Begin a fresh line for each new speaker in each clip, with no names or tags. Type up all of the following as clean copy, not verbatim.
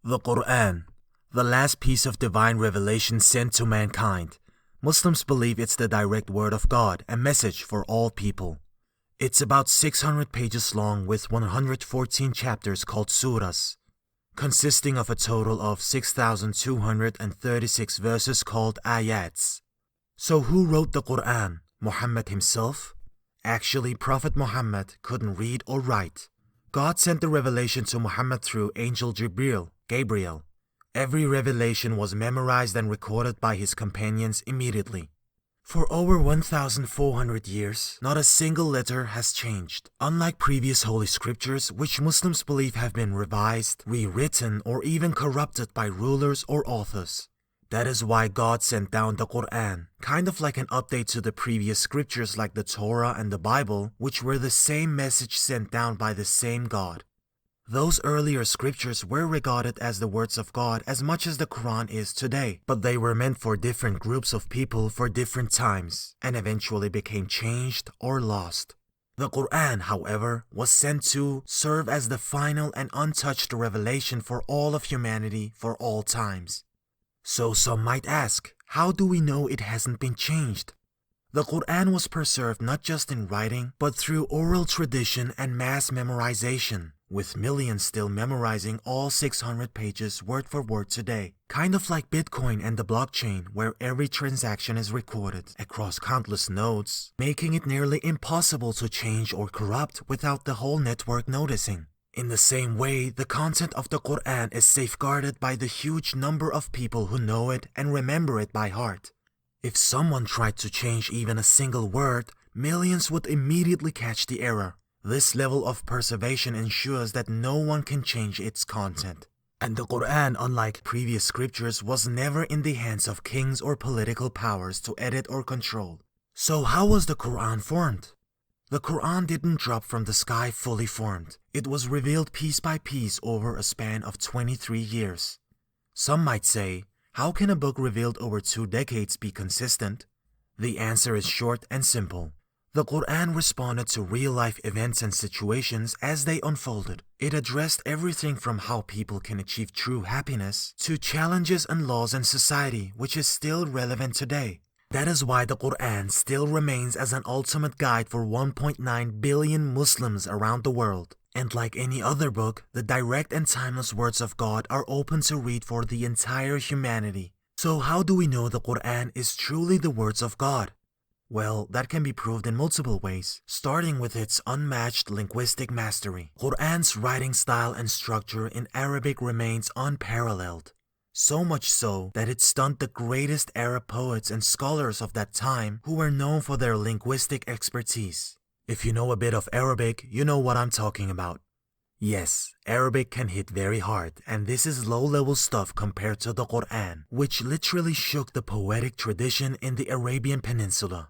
The Quran, the last piece of divine revelation sent to mankind. Muslims believe it's the direct word of God and message for all people. It's about 600 pages long with 114 chapters called surahs, consisting of a total of 6,236 verses called ayats. So who wrote the Quran? Muhammad himself? Actually, Prophet Muhammad couldn't read or write. God sent the revelation to Muhammad through Angel Gabriel. Every revelation was memorized and recorded by his companions immediately. For over 1,400 years, not a single letter has changed. Unlike previous holy scriptures, which Muslims believe have been revised, rewritten, or even corrupted by rulers or authors. That is why God sent down the Quran, kind of like an update to the previous scriptures like the Torah and the Bible, which were the same message sent down by the same God. Those earlier scriptures were regarded as the words of God as much as the Quran is today, but they were meant for different groups of people for different times, and eventually became changed or lost. The Quran, however, was sent to serve as the final and untouched revelation for all of humanity for all times. So some might ask, how do we know it hasn't been changed? The Quran was preserved not just in writing, but through oral tradition and mass memorization, with millions still memorizing all 600 pages word for word today. Kind of like Bitcoin and the blockchain, where every transaction is recorded across countless nodes, making it nearly impossible to change or corrupt without the whole network noticing. In the same way, the content of the Quran is safeguarded by the huge number of people who know it and remember it by heart. If someone tried to change even a single word, millions would immediately catch the error. This level of preservation ensures that no one can change its content. And the Quran, unlike previous scriptures, was never in the hands of kings or political powers to edit or control. So how was the Quran formed? The Quran didn't drop from the sky fully formed. It was revealed piece by piece over a span of 23 years. Some might say, how can a book revealed over 2 decades be consistent? The answer is short and simple. The Quran responded to real-life events and situations as they unfolded. It addressed everything from how people can achieve true happiness to challenges and laws in society, which is still relevant today. That is why the Quran still remains as an ultimate guide for 1.9 billion Muslims around the world. And like any other book, the direct and timeless words of God are open to read for the entire humanity. So how do we know the Quran is truly the words of God? Well, that can be proved in multiple ways, starting with its unmatched linguistic mastery. Quran's writing style and structure in Arabic remains unparalleled. So much so that it stunned the greatest Arab poets and scholars of that time who were known for their linguistic expertise. If you know a bit of Arabic, you know what I'm talking about. Yes, Arabic can hit very hard, and this is low-level stuff compared to the Quran, which literally shook the poetic tradition in the Arabian Peninsula.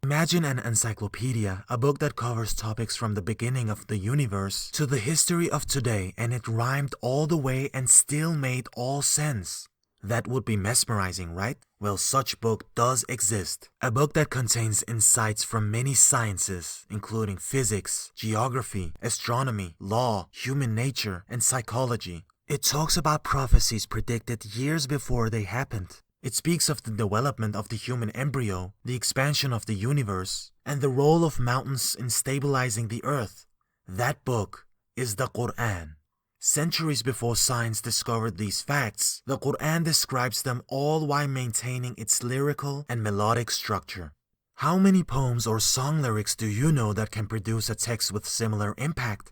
Imagine an encyclopedia, a book that covers topics from the beginning of the universe to the history of today, and it rhymed all the way and still made all sense. That would be mesmerizing, right? Well, such book does exist. A book that contains insights from many sciences, including physics, geography, astronomy, law, human nature, and psychology. It talks about prophecies predicted years before they happened. It speaks of the development of the human embryo, the expansion of the universe, and the role of mountains in stabilizing the earth. That book is the Quran. Centuries before science discovered these facts, the Quran describes them all while maintaining its lyrical and melodic structure. How many poems or song lyrics do you know that can produce a text with similar impact?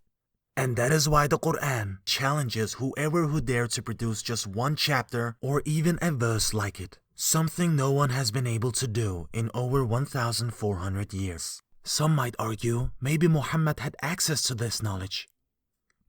And that is why the Quran challenges whoever who dare to produce just one chapter or even a verse like it, something no one has been able to do in over 1,400 years. Some might argue maybe Muhammad had access to this knowledge.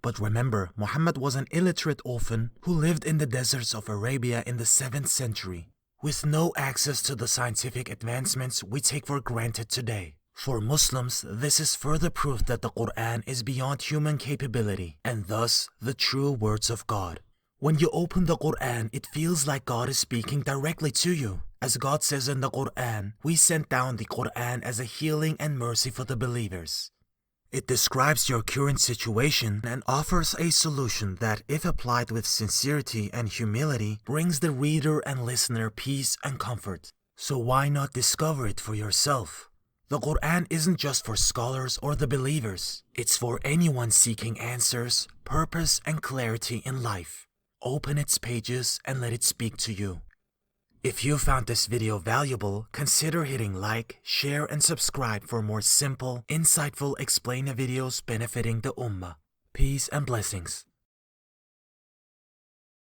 But remember, Muhammad was an illiterate orphan who lived in the deserts of Arabia in the 7th century, with no access to the scientific advancements we take for granted today. For Muslims, this is further proof that the Quran is beyond human capability and thus the true words of God. When you open the Quran, it feels like God is speaking directly to you. As God says in the Quran, we sent down the Quran as a healing and mercy for the believers. It describes your current situation and offers a solution that, if applied with sincerity and humility, brings the reader and listener peace and comfort. So why not discover it for yourself? The Quran isn't just for scholars or the believers. It's for anyone seeking answers, purpose, and clarity in life. Open its pages and let it speak to you. If you found this video valuable, consider hitting like, share, and subscribe for more simple, insightful explainer videos benefiting the Ummah. Peace and blessings.